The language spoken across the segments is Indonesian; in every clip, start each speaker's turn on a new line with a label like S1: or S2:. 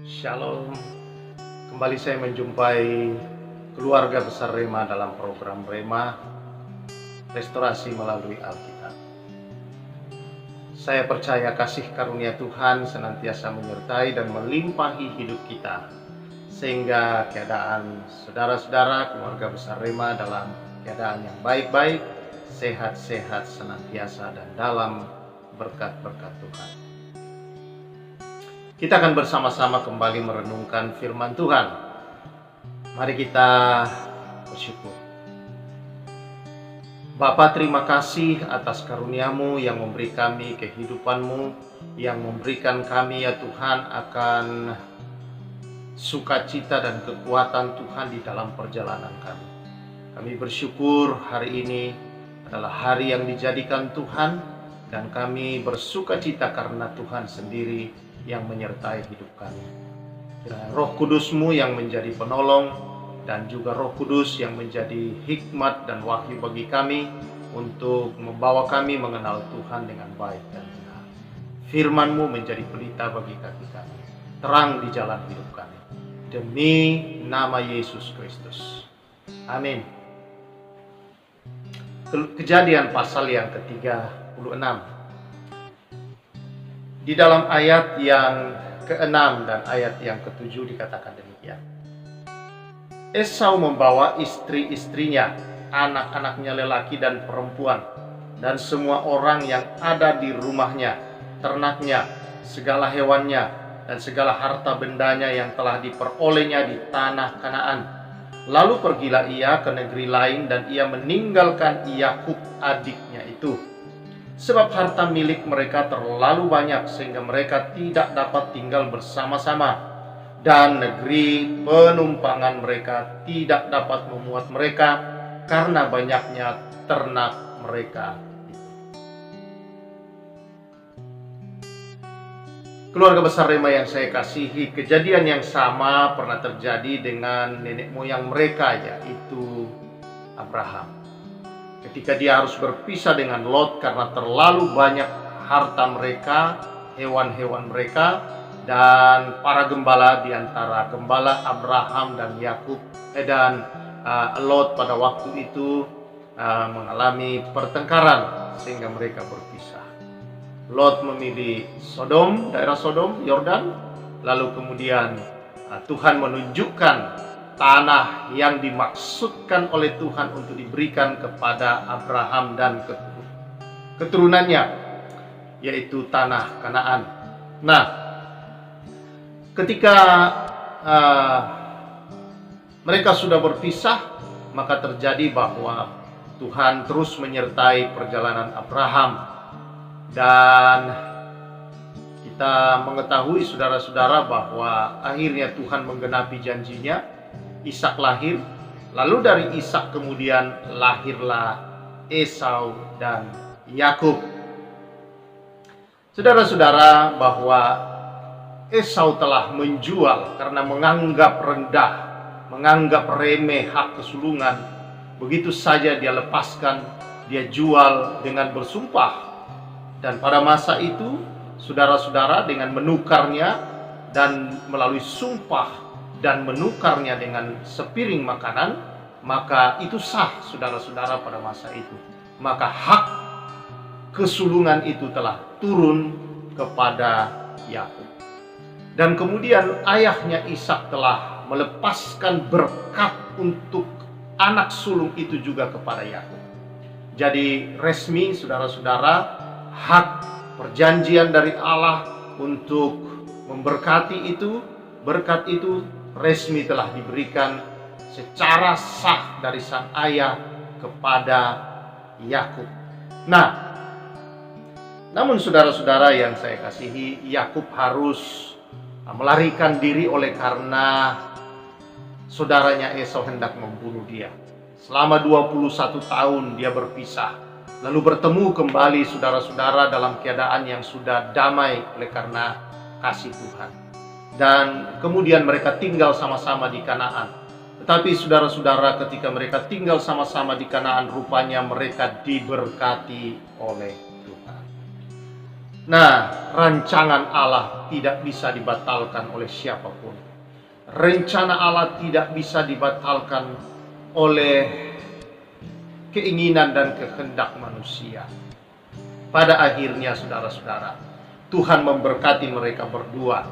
S1: Shalom, kembali saya menjumpai keluarga besar Rema dalam program Rema Restorasi melalui Alkitab. Saya percaya kasih karunia Tuhan senantiasa menyertai dan melimpahi hidup kita, sehingga keadaan saudara-saudara keluarga besar Rema dalam keadaan yang baik-baik, sehat-sehat senantiasa dan dalam berkat-berkat Tuhan. Kita akan bersama-sama kembali merenungkan firman Tuhan. Mari kita bersyukur. Bapa, terima kasih atas karunia-Mu yang memberi kami kehidupan-Mu, yang memberikan kami ya Tuhan akan sukacita dan kekuatan Tuhan di dalam perjalanan kami. Kami bersyukur hari ini adalah hari yang dijadikan Tuhan, dan kami bersukacita karena Tuhan sendiri yang menyertai hidup kami. Kiranya Roh Kudus-Mu yang menjadi penolong dan juga Roh Kudus yang menjadi hikmat dan wahyu bagi kami untuk membawa kami mengenal Tuhan dengan baik dan benar. Firman-Mu menjadi pelita bagi kaki kami, terang di jalan hidup kami. Demi nama Yesus Kristus. Amin. Kejadian pasal yang ke-36. Di dalam ayat yang ke-6 dan ayat yang ke-7 dikatakan demikian. Esau membawa istri-istrinya, anak-anaknya lelaki dan perempuan, dan semua orang yang ada di rumahnya, ternaknya, segala hewannya, dan segala harta bendanya yang telah diperolehnya di tanah Kanaan. Lalu pergilah ia ke negeri lain dan ia meninggalkan Yakub adiknya itu. Sebab harta milik mereka terlalu banyak sehingga mereka tidak dapat tinggal bersama-sama, dan negeri penumpangan mereka tidak dapat memuat mereka karena banyaknya ternak mereka. Keluarga besar Rema yang saya kasihi, kejadian yang sama pernah terjadi dengan nenek moyang mereka, yaitu Abraham. Ketika dia harus berpisah dengan Lot karena terlalu banyak harta mereka, hewan-hewan mereka, dan para gembala di antara gembala Abraham dan Yakub dan Lot pada waktu itu mengalami pertengkaran sehingga mereka berpisah. Lot memilih Sodom, daerah Sodom, Yordan, lalu kemudian Tuhan menunjukkan tanah yang dimaksudkan oleh Tuhan untuk diberikan kepada Abraham dan keturunannya, yaitu tanah Kanaan. Nah, ketika mereka sudah berpisah, maka terjadi bahwa Tuhan terus menyertai perjalanan Abraham, dan kita mengetahui saudara-saudara bahwa akhirnya Tuhan menggenapi janjinya. Ishak lahir, lalu dari Ishak kemudian lahirlah Esau dan Yakub. Saudara-saudara, bahwa Esau telah menjual karena menganggap rendah, menganggap remeh hak kesulungan. Begitu saja dia lepaskan, dia jual dengan bersumpah. Dan pada masa itu, saudara-saudara, dengan menukarnya dan melalui sumpah dan menukarnya dengan sepiring makanan, maka itu sah, saudara-saudara, pada masa itu. Maka hak kesulungan itu telah turun kepada Yakub. Dan kemudian ayahnya Ishak telah melepaskan berkat untuk anak sulung itu juga kepada Yakub. Jadi resmi, saudara-saudara, hak perjanjian dari Allah untuk memberkati itu, berkat itu resmi telah diberikan secara sah dari sang ayah kepada Yakub. Nah, namun saudara-saudara yang saya kasihi, Yakub harus melarikan diri oleh karena saudaranya Esau hendak membunuh dia. Selama 21 tahun dia berpisah, lalu bertemu kembali saudara-saudara dalam keadaan yang sudah damai oleh karena kasih Tuhan. Dan kemudian mereka tinggal sama-sama di Kanaan. Tetapi saudara-saudara, ketika mereka tinggal sama-sama di Kanaan, rupanya mereka diberkati oleh Tuhan. Nah, rancangan Allah tidak bisa dibatalkan oleh siapapun. Rencana Allah tidak bisa dibatalkan oleh keinginan dan kehendak manusia. Pada akhirnya, saudara-saudara, Tuhan memberkati mereka berdua,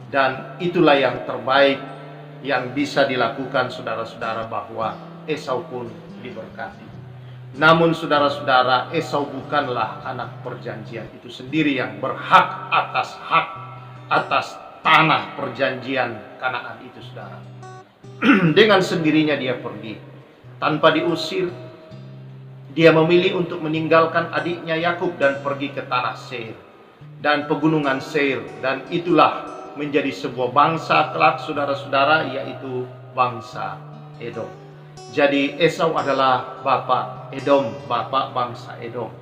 S1: dan itulah yang terbaik yang bisa dilakukan, saudara-saudara, bahwa Esau pun diberkati. Namun saudara-saudara, Esau bukanlah anak perjanjian itu sendiri yang berhak atas tanah perjanjian Kanaan itu, saudara. Dengan sendirinya dia pergi tanpa diusir. Dia memilih untuk meninggalkan adiknya Yakub dan pergi ke tanah Seir dan pegunungan Seir, dan itulah menjadi sebuah bangsa kelak, saudara-saudara, yaitu bangsa Edom. Jadi Esau adalah bapak Edom, bapak bangsa Edom.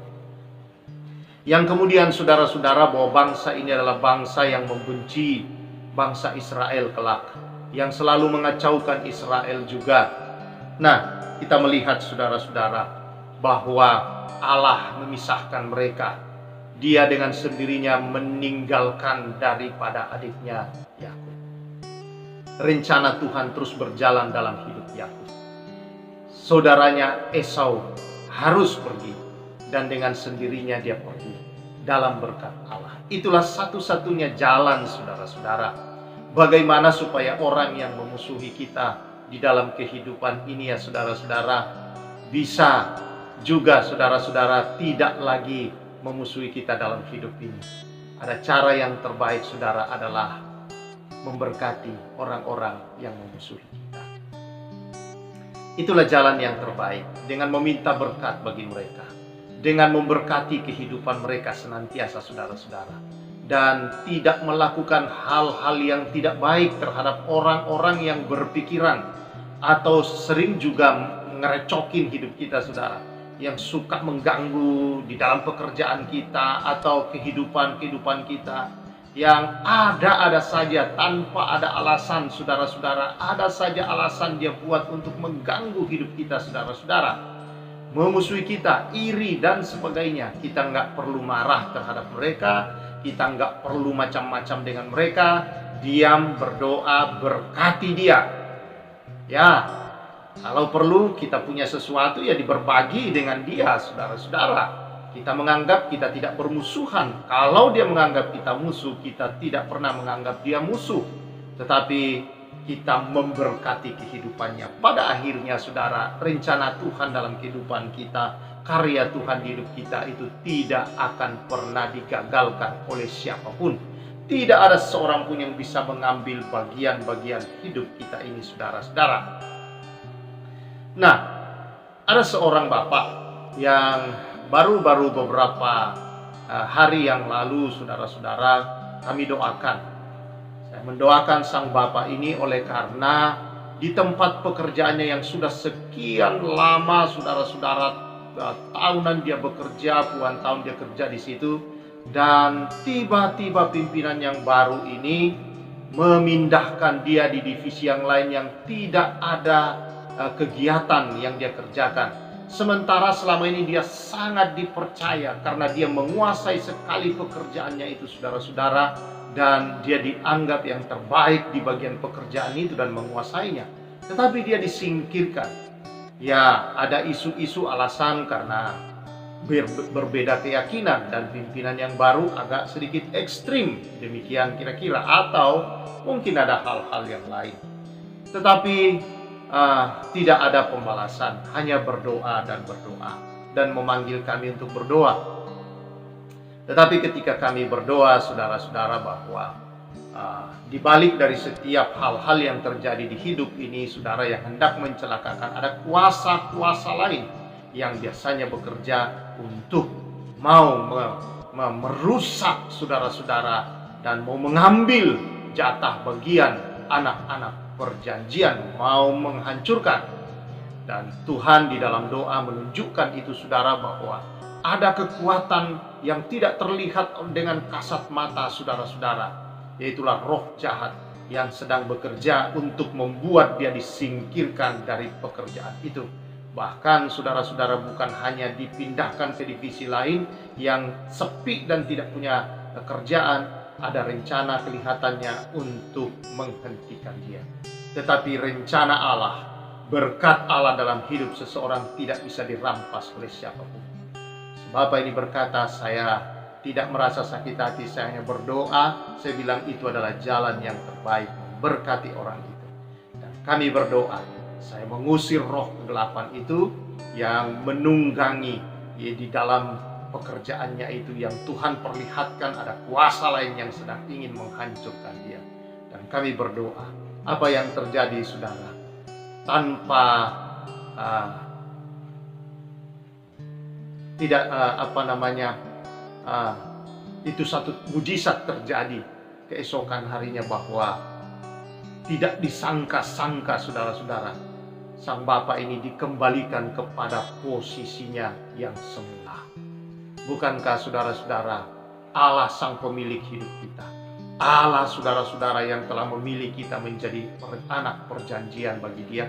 S1: Yang kemudian, saudara-saudara, bahwa bangsa ini adalah bangsa yang membenci bangsa Israel kelak, yang selalu mengacaukan Israel juga. Nah, kita melihat, saudara-saudara, bahwa Allah memisahkan mereka. Dia dengan sendirinya meninggalkan daripada adiknya Yakub. Rencana Tuhan terus berjalan dalam hidup Yakub. Saudaranya Esau harus pergi, dan dengan sendirinya dia pergi dalam berkat Allah. Itulah satu-satunya jalan, saudara-saudara, bagaimana supaya orang yang memusuhi kita di dalam kehidupan ini, ya saudara-saudara, bisa juga, saudara-saudara, tidak lagi memusuhi kita dalam hidup ini. Ada cara yang terbaik, saudara, adalah memberkati orang-orang yang memusuhi kita. Itulah jalan yang terbaik, dengan meminta berkat bagi mereka, dengan memberkati kehidupan mereka senantiasa, saudara-saudara, dan tidak melakukan hal-hal yang tidak baik terhadap orang-orang yang berpikiran atau sering juga ngerecokin hidup kita, saudara, yang suka mengganggu di dalam pekerjaan kita atau kehidupan kita, yang ada saja tanpa ada alasan, saudara-saudara, ada saja alasan dia buat untuk mengganggu hidup kita, saudara-saudara, memusuhi kita, iri dan sebagainya. Kita nggak perlu marah terhadap mereka, kita nggak perlu macam-macam dengan mereka. Diam, berdoa, berkati dia. Ya, kalau perlu kita punya sesuatu, ya diberbagi dengan dia, saudara-saudara. Kita menganggap kita tidak bermusuhan. Kalau dia menganggap kita musuh, kita tidak pernah menganggap dia musuh, tetapi kita memberkati kehidupannya. Pada akhirnya, saudara, rencana Tuhan dalam kehidupan kita, karya Tuhan di hidup kita itu tidak akan pernah digagalkan oleh siapapun. Tidak ada seorang pun yang bisa mengambil bagian-bagian hidup kita ini, saudara-saudara. Nah, ada seorang bapak yang baru-baru beberapa hari yang lalu, saudara-saudara, kami doakan. Saya mendoakan sang bapak ini oleh karena di tempat pekerjaannya yang sudah sekian lama, saudara-saudara, tahunan dia bekerja, puluhan tahun dia kerja di situ, dan tiba-tiba pimpinan yang baru ini memindahkan dia di divisi yang lain yang tidak ada kegiatan yang dia kerjakan. Sementara selama ini dia sangat dipercaya karena dia menguasai sekali pekerjaannya itu, saudara-saudara, dan dia dianggap yang terbaik di bagian pekerjaan itu dan menguasainya. Tetapi dia disingkirkan. Ya, ada isu-isu alasan karena berbeda keyakinan dan pimpinan yang baru agak sedikit ekstrim, demikian kira-kira, atau mungkin ada hal-hal yang lain. Tetapi tidak ada pembalasan, hanya berdoa dan memanggil kami untuk berdoa. Tetapi ketika kami berdoa, saudara-saudara, bahwa di balik dari setiap hal-hal yang terjadi di hidup ini, saudara, yang hendak mencelakakan, ada kuasa-kuasa lain yang biasanya bekerja untuk mau merusak saudara-saudara dan mau mengambil jatah bagian anak-anak perjanjian, mau menghancurkan. Dan Tuhan di dalam doa menunjukkan itu, saudara, bahwa ada kekuatan yang tidak terlihat dengan kasat mata, saudara-saudara, yaitulah roh jahat yang sedang bekerja untuk membuat dia disingkirkan dari pekerjaan itu. Bahkan, saudara-saudara, bukan hanya dipindahkan ke divisi lain yang sepi dan tidak punya pekerjaan, ada rencana kelihatannya untuk menghentikan dia. Tetapi rencana Allah, berkat Allah dalam hidup seseorang tidak bisa dirampas oleh siapapun. Bapak ini berkata, saya tidak merasa sakit hati, saya hanya berdoa. Saya bilang itu adalah jalan yang terbaik, memberkati orang itu. Dan kami berdoa, saya mengusir roh kegelapan itu yang menunggangi di dalam pekerjaannya itu, yang Tuhan perlihatkan ada kuasa lain yang sedang ingin menghancurkan dia. Dan kami berdoa, apa yang terjadi saudara, tanpa itu satu mujizat terjadi keesokan harinya, bahwa tidak disangka-sangka saudara-saudara, sang bapak ini dikembalikan kepada posisinya yang semula. Bukankah saudara-saudara, Allah sang pemilik hidup kita, Allah saudara-saudara yang telah memilih kita menjadi anak perjanjian bagi dia.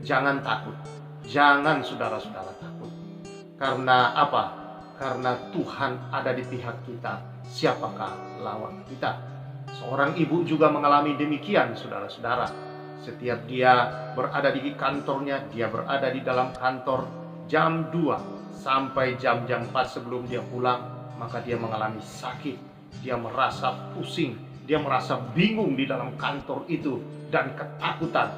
S1: Jangan takut, jangan saudara-saudara takut. Karena apa? Karena Tuhan ada di pihak kita. Siapakah lawan kita? Seorang ibu juga mengalami demikian saudara-saudara. Setiap dia berada di kantornya, dia berada di dalam kantor jam 2 sampai jam 4 sebelum dia pulang, maka dia mengalami sakit. Dia merasa pusing, dia merasa bingung di dalam kantor itu dan ketakutan.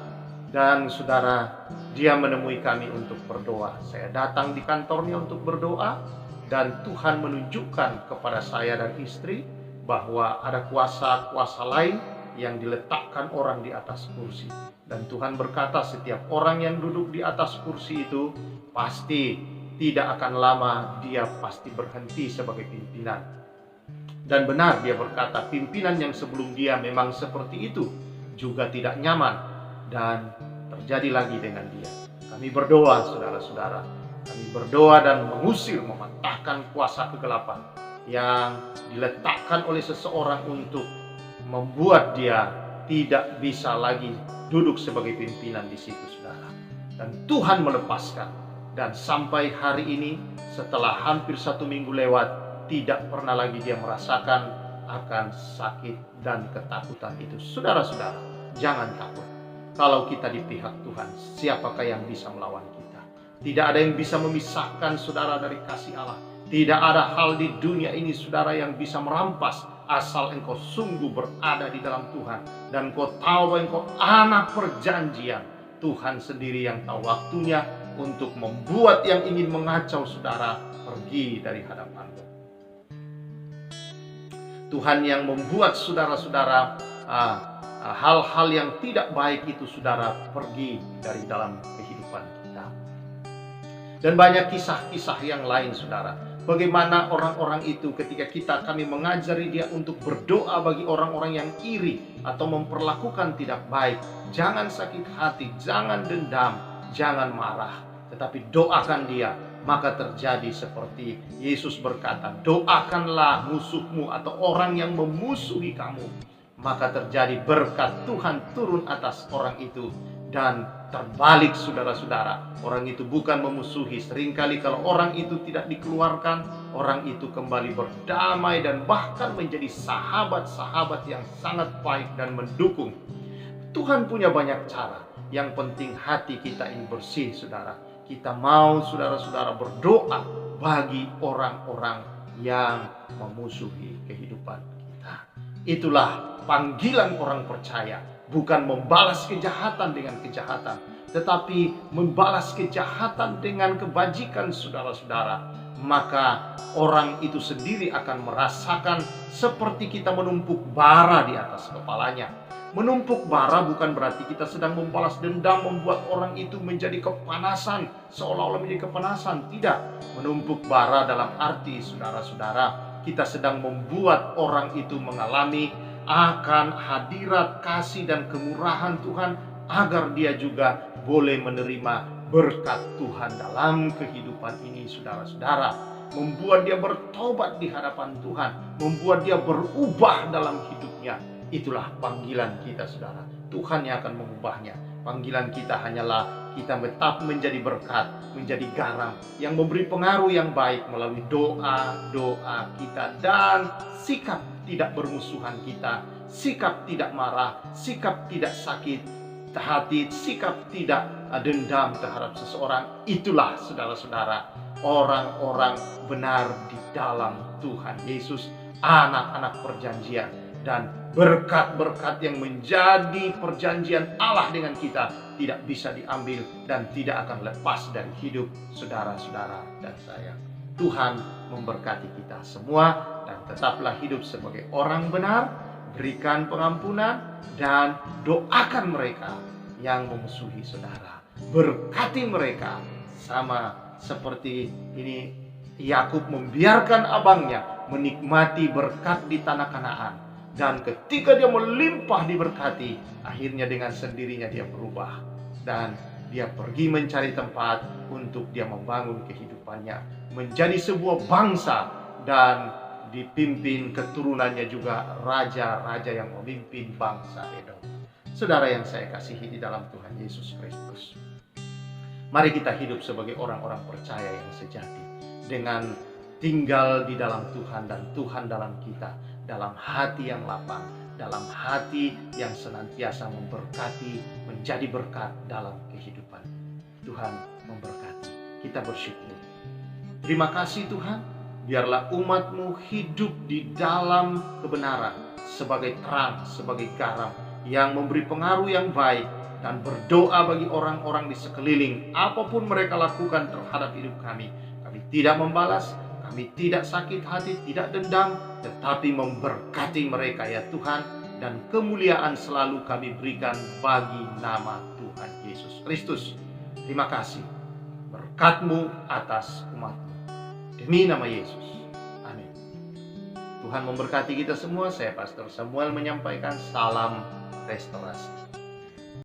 S1: Dan saudara, dia menemui kami untuk berdoa. Saya datang di kantornya untuk berdoa, dan Tuhan menunjukkan kepada saya dan istri bahwa ada kuasa-kuasa lain yang diletakkan orang di atas kursi. Dan Tuhan berkata, setiap orang yang duduk di atas kursi itu pasti tidak akan lama, dia pasti berhenti sebagai pimpinan. Dan benar dia berkata, pimpinan yang sebelum dia memang seperti itu, juga tidak nyaman. Dan terjadi lagi dengan dia. Kami berdoa saudara-saudara, kami berdoa dan mengusir, mematahkan kuasa kegelapan yang diletakkan oleh seseorang untuk membuat dia tidak bisa lagi duduk sebagai pimpinan di situ saudara. Dan Tuhan melepaskan, dan sampai hari ini setelah hampir 1 minggu lewat, tidak pernah lagi dia merasakan akan sakit dan ketakutan itu. Saudara-saudara, jangan takut. Kalau kita di pihak Tuhan, siapakah yang bisa melawan kita? Tidak ada yang bisa memisahkan saudara dari kasih Allah. Tidak ada hal di dunia ini saudara yang bisa merampas, asal engkau sungguh berada di dalam Tuhan dan kau tahu bahwa engkau anak perjanjian. Tuhan sendiri yang tahu waktunya untuk membuat yang ingin mengacau saudara pergi dari hadapanmu. Tuhan yang membuat saudara-saudara hal-hal yang tidak baik itu saudara pergi dari dalam kehidupan kita. Dan banyak kisah-kisah yang lain saudara. Bagaimana orang-orang itu ketika kami mengajari dia untuk berdoa bagi orang-orang yang iri atau memperlakukan tidak baik. Jangan sakit hati, jangan dendam, jangan marah, tetapi doakan dia. Maka terjadi seperti Yesus berkata, doakanlah musuhmu atau orang yang memusuhi kamu. Maka terjadi berkat Tuhan turun atas orang itu. Dan terbalik saudara-saudara, orang itu bukan memusuhi. Seringkali kalau orang itu tidak dikeluarkan, orang itu kembali berdamai dan bahkan menjadi sahabat-sahabat yang sangat baik dan mendukung. Tuhan punya banyak cara. Yang penting hati kita ini bersih saudara. Kita mau saudara-saudara berdoa bagi orang-orang yang memusuhi kehidupan kita. Itulah panggilan orang percaya, bukan membalas kejahatan dengan kejahatan, tetapi membalas kejahatan dengan kebajikan saudara-saudara. Maka orang itu sendiri akan merasakan seperti kita menumpuk bara di atas kepalanya. Menumpuk bara bukan berarti kita sedang membalas dendam, membuat orang itu menjadi kepanasan, seolah-olah menjadi kepanasan. Tidak, menumpuk bara dalam arti saudara-saudara, kita sedang membuat orang itu mengalami akan hadirat kasih dan kemurahan Tuhan, agar dia juga boleh menerima berkat Tuhan dalam kehidupan ini saudara-saudara. Membuat dia bertobat di hadapan Tuhan, membuat dia berubah dalam hidupnya. Itulah panggilan kita saudara. Tuhan yang akan mengubahnya. Panggilan kita hanyalah kita tetap menjadi berkat, menjadi garam yang memberi pengaruh yang baik melalui doa-doa kita dan sikap tidak bermusuhan kita, sikap tidak marah, sikap tidak sakit hati, sikap tidak dendam terhadap seseorang. Itulah saudara-saudara orang-orang benar di dalam Tuhan Yesus, anak-anak perjanjian, dan berkat-berkat yang menjadi perjanjian Allah dengan kita tidak bisa diambil dan tidak akan lepas dari hidup saudara-saudara dan saya. Tuhan memberkati kita semua dan tetaplah hidup sebagai orang benar, berikan pengampunan dan doakan mereka yang memusuhi saudara. Berkati mereka sama seperti ini Yakub membiarkan abangnya menikmati berkat di tanah Kanaan. Dan ketika dia melimpah diberkati, akhirnya dengan sendirinya dia berubah. Dan dia pergi mencari tempat untuk dia membangun kehidupannya. Menjadi sebuah bangsa dan dipimpin keturunannya juga raja-raja yang memimpin bangsa Edom. Saudara yang saya kasihi di dalam Tuhan Yesus Kristus, mari kita hidup sebagai orang-orang percaya yang sejati. Dengan tinggal di dalam Tuhan dan Tuhan dalam kita, dalam hati yang lapang, dalam hati yang senantiasa memberkati, menjadi berkat dalam kehidupan. Tuhan memberkati. Kita bersyukur. Terima kasih Tuhan, biarlah umat-Mu hidup di dalam kebenaran sebagai terang, sebagai garam yang memberi pengaruh yang baik, dan berdoa bagi orang-orang di sekeliling apapun mereka lakukan terhadap hidup kami. Kami tidak membalas, kami tidak sakit hati, tidak dendam, tetapi memberkati mereka ya Tuhan, dan kemuliaan selalu kami berikan bagi nama Tuhan Yesus Kristus. Terima kasih berkat-Mu atas umat-Mu. Demi nama Yesus. Amin. Tuhan memberkati kita semua. Saya Pastor Samuel menyampaikan salam restorasi.